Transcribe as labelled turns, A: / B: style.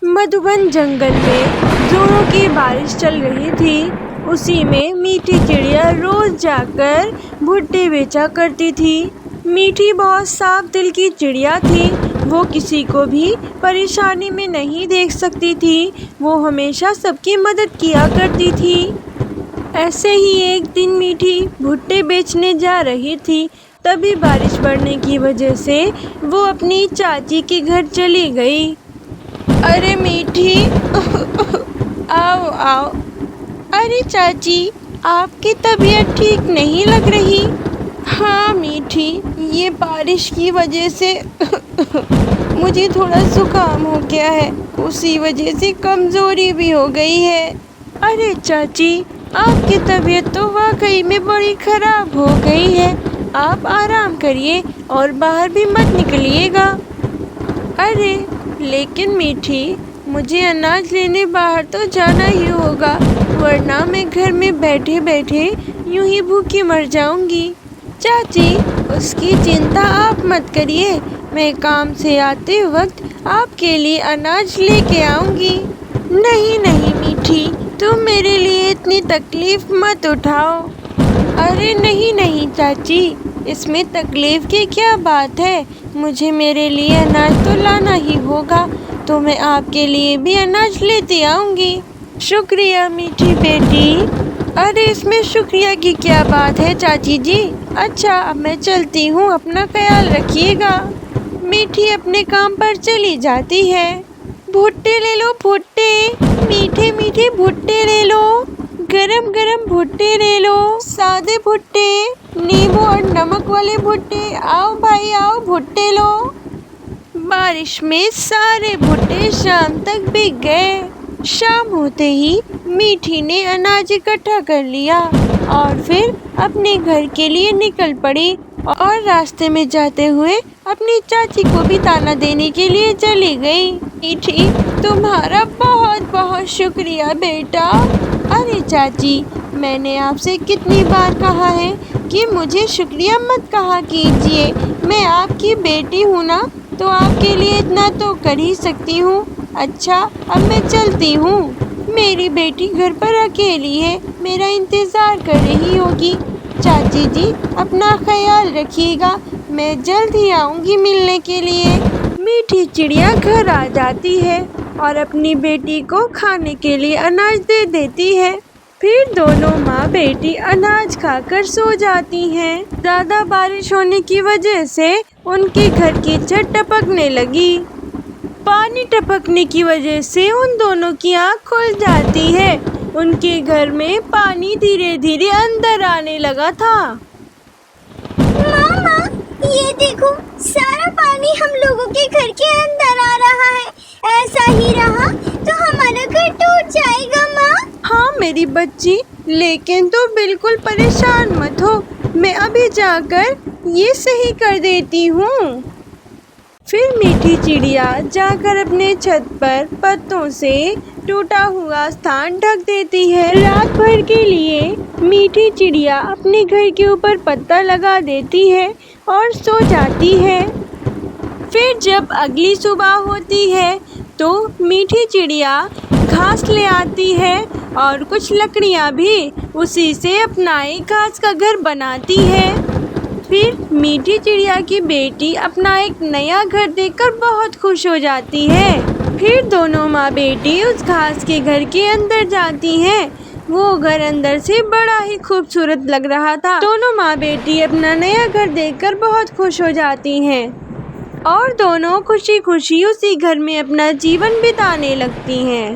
A: مدھوبن جنگل میں زوروں کی بارش چل رہی تھی۔ اسی میں میٹھی چڑیا روز جا کر بھٹے بیچا کرتی تھی۔ میٹھی بہت صاف دل کی چڑیا تھی۔ وہ کسی کو بھی پریشانی میں نہیں دیکھ سکتی تھی۔ وہ ہمیشہ سب کی مدد کیا کرتی تھی۔ ایسے ہی ایک دن میٹھی بھٹے بیچنے جا رہی تھی، تبھی بارش بڑھنے کی وجہ سے وہ اپنی چاچی کے گھر چلی گئی۔ ارے میٹھی، آؤ آؤ۔ ارے چاچی، آپ کی طبیعت ٹھیک نہیں لگ رہی۔ ہاں میٹھی، یہ بارش کی وجہ سے مجھے تھوڑا زکام ہو گیا ہے، اسی وجہ سے کمزوری بھی ہو گئی ہے۔ ارے چاچی، آپ کی طبیعت تو واقعی میں بڑی خراب ہو گئی ہے۔ آپ آرام کریے اور باہر بھی مت نکلیے گا۔ ارے لیکن میٹھی، مجھے اناج لینے باہر تو جانا ہی ہوگا، ورنہ میں گھر میں بیٹھے بیٹھے یوں ہی بھوکی مر جاؤں گی۔ چاچی، اس کی چنتا آپ مت کریے، میں کام سے آتے وقت آپ کے لیے اناج لے کے آؤں گی۔ نہیں نہیں میٹھی، تم میرے لیے اتنی تکلیف مت اٹھاؤ۔ ارے نہیں نہیں چاچی، اس میں تکلیف کی کیا بات ہے؟ مجھے میرے لیے اناج تو لانا ہی ہوگا، تو میں آپ کے لیے بھی اناج لیتے آؤں گی۔ شکریہ میٹھی بیٹی۔ ارے اس میں شکریہ کی کیا بات ہے چاچی جی؟ اچھا اب میں چلتی ہوں، اپنا خیال رکھیے گا۔ میٹھی اپنے کام پر چلی جاتی ہے۔ بھٹے لے لو بھٹے، میٹھے میٹھے بھٹے لے لو، گرم گرم بھٹے لے لو، سادے بھٹے، نیمبو اور نمک والے بھٹے، آؤ بھائی آؤ بھٹے لو۔ بارش میں سارے بھٹے شام تک بک گئے۔ شام ہوتے ہی میٹھی نے اناج اکٹھا کر لیا اور پھر اپنے گھر کے لیے نکل پڑی، اور راستے میں جاتے ہوئے اپنی چاچی کو بھی تانا دینے کے لیے چلی گئی۔ میٹھی، تمہارا بہت بہت شکریہ بیٹا۔ ارے چاچی، میں نے آپ سے کتنی بار کہا ہے کہ مجھے شکریہ مت کہا کیجیے، میں آپ کی بیٹی ہوں نا، تو آپ کے لیے اتنا تو کر ہی سکتی ہوں۔ اچھا اب میں چلتی ہوں، میری بیٹی گھر پر اکیلی ہے، میرا انتظار کر رہی ہوگی۔ چاچی جی اپنا خیال رکھیے گا، میں جلد ہی آؤں گی ملنے کے لیے۔ میٹھی چڑیا گھر آ جاتی ہے اور اپنی بیٹی کو کھانے کے لیے اناج دے دیتی ہے۔ پھر دونوں ماں بیٹی اناج کھا کر سو جاتی ہیں۔ زیادہ بارش ہونے کی وجہ سے ان کے گھر کی چھت ٹپکنے لگی۔ پانی ٹپکنے کی وجہ سے ان دونوں کی آنکھ کھل جاتی ہے۔ ان کے گھر میں پانی دھیرے دھیرے اندر آنے لگا تھا۔
B: ماما، یہ دیکھو، سارا پانی ہم لوگوں کے گھر کے اندر آ رہا ہے۔ ایسا ہی رہا تو ہمارا گھر ٹوٹ جائے گا ماں۔
A: ہاں میری بچی، لیکن تو بالکل پریشان مت ہو، میں ابھی جا کر یہ صحیح کر دیتی ہوں۔ پھر میٹھی چڑیا جا کر اپنے چھت پر پتوں سے ٹوٹا ہوا استھان ڈھک دیتی ہے۔ رات بھر کے لیے میٹھی چڑیا اپنے گھر کے اوپر پتا لگا دیتی ہے اور سو جاتی ہے۔ پھر جب اگلی صبح ہوتی ہے تو میٹھی چڑیا گھاس لے آتی ہے اور کچھ لکڑیاں بھی اسی سے اپنا ایک گھاس کا گھر بناتی ہے۔ پھر میٹھی چڑیا کی بیٹی اپنا ایک نیا گھر دیکھ کر بہت خوش ہو جاتی ہے۔ پھر دونوں ماں بیٹی اس گھاس کے گھر کے اندر جاتی ہیں۔ وہ گھر اندر سے بڑا ہی خوبصورت لگ رہا تھا۔ دونوں ماں بیٹی اپنا نیا گھر دیکھ کر بہت خوش ہو جاتی ہیں اور دونوں خوشی خوشی اسی گھر میں اپنا جیون بتانے لگتی ہیں۔